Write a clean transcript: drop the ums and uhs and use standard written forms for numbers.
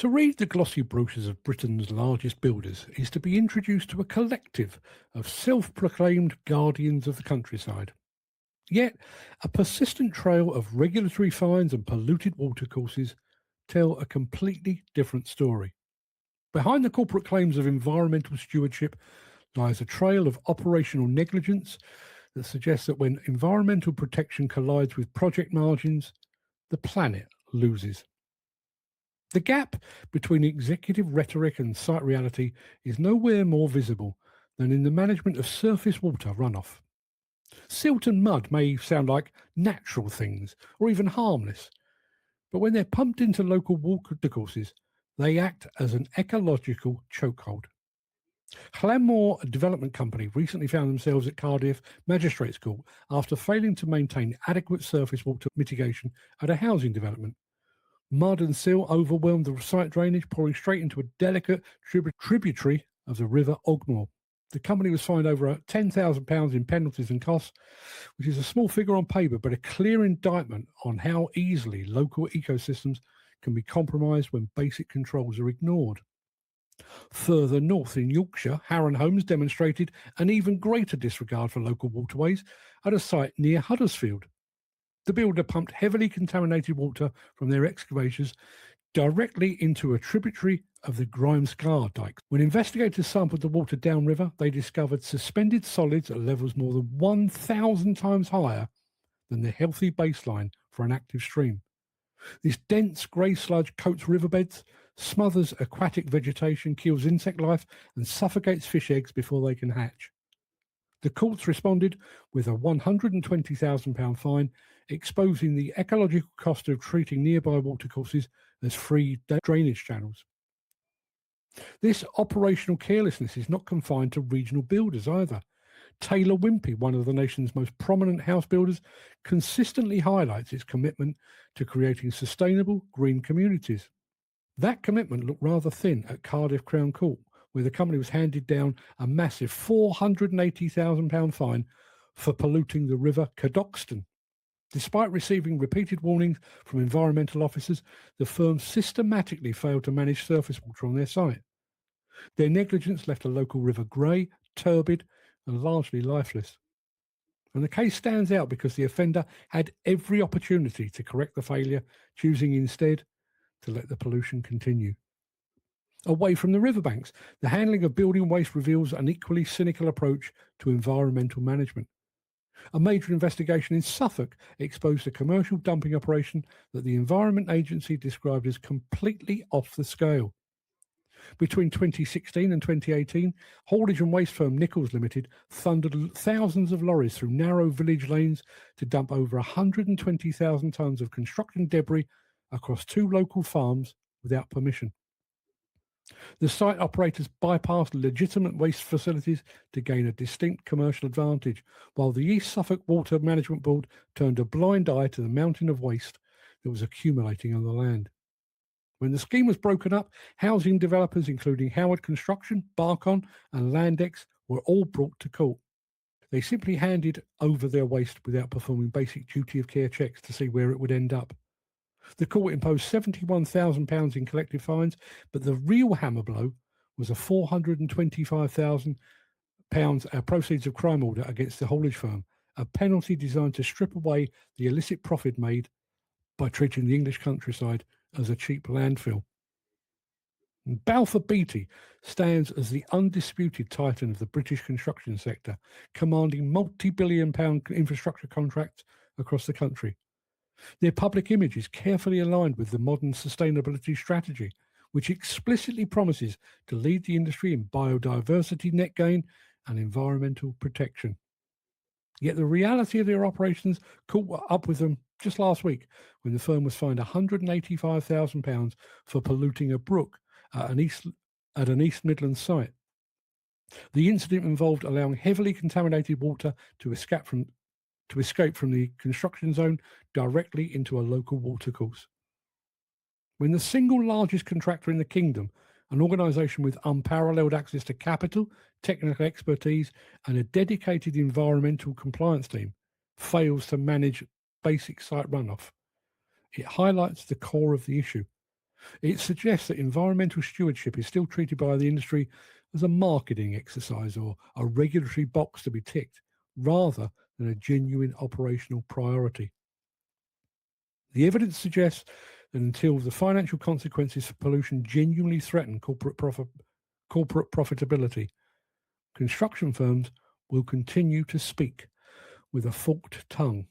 To read the glossy brochures of Britain's largest builders is to be introduced to a collective of self-proclaimed guardians of the countryside. Yet, a persistent trail of regulatory fines and polluted watercourses tell a completely different story. Behind the corporate claims of environmental stewardship lies a trail of operational negligence that suggests that when environmental protection collides with project margins, the planet loses. The gap between executive rhetoric and site reality is nowhere more visible than in the management of surface water runoff. Silt and mud may sound like natural things or even harmless, but when they're pumped into local watercourses, they act as an ecological chokehold. Llanmoor Development Company recently found themselves at Cardiff Magistrates Court after failing to maintain adequate surface water mitigation at a housing development. Mud and silt overwhelmed the site drainage, pouring straight into a delicate tributary of the River Ogmore. The company was fined over £10,000 in penalties and costs, which is a small figure on paper, but a clear indictment on how easily local ecosystems can be compromised when basic controls are ignored. Further north in Yorkshire, Harron Homes demonstrated an even greater disregard for local waterways at a site near Huddersfield. The builder pumped heavily contaminated water from their excavations directly into a tributary of the Grimescar Dyke. When investigators sampled the water downriver, they discovered suspended solids at levels more than 1,000 times higher than the healthy baseline for an active stream. This dense grey sludge coats riverbeds, smothers aquatic vegetation, kills insect life, and suffocates fish eggs before they can hatch. The courts responded with a £120,000 fine, exposing the ecological cost of treating nearby watercourses as free drainage channels. This operational carelessness is not confined to regional builders either. Taylor Wimpey, one of the nation's most prominent house builders, consistently highlights its commitment to creating sustainable green communities. That commitment looked rather thin at Cardiff Crown Court, where the company was handed down a massive £480,000 fine for polluting the River Cadoxton. Despite receiving repeated warnings from environmental officers, the firm systematically failed to manage surface water on their site. Their negligence left a local river grey, turbid, and largely lifeless. And the case stands out because the offender had every opportunity to correct the failure, choosing instead to let the pollution continue. Away from the riverbanks, the handling of building waste reveals an equally cynical approach to environmental management. A major investigation in Suffolk exposed a commercial dumping operation that the Environment Agency described as completely off the scale. Between 2016 and 2018, haulage and waste firm Nicholls Limited thundered thousands of lorries through narrow village lanes to dump over 120,000 tonnes of construction debris across 2 local farms without permission. The site operators bypassed legitimate waste facilities to gain a distinct commercial advantage, while the East Suffolk Water Management Board turned a blind eye to the mountain of waste that was accumulating on the land. When the scheme was broken up, housing developers, including Howard Construction, Barcon and Landex, were all brought to court. They simply handed over their waste without performing basic duty of care checks to see where it would end up. The court imposed £71,000 in collective fines, but the real hammer blow was a £425,000 proceeds of crime order against the haulage firm, a penalty designed to strip away the illicit profit made by treating the English countryside as a cheap landfill. Balfour Beatty stands as the undisputed titan of the British construction sector, commanding multi-billion-pound infrastructure contracts across the country. Their public image is carefully aligned with the modern sustainability strategy, which explicitly promises to lead the industry in biodiversity net gain and environmental protection. Yet the reality of their operations caught up with them just last week when the firm was fined £185,000 for polluting a brook at an East Midlands site. The incident involved allowing heavily contaminated water to escape from the construction zone directly into a local watercourse. When the single largest contractor in the kingdom, an organisation with unparalleled access to capital, technical expertise and a dedicated environmental compliance team, fails to manage basic site runoff, it highlights the core of the issue. It suggests that environmental stewardship is still treated by the industry as a marketing exercise or a regulatory box to be ticked, rather than a genuine operational priority. The evidence suggests that until the financial consequences for pollution genuinely threaten corporate profitability, construction firms will continue to speak with a forked tongue.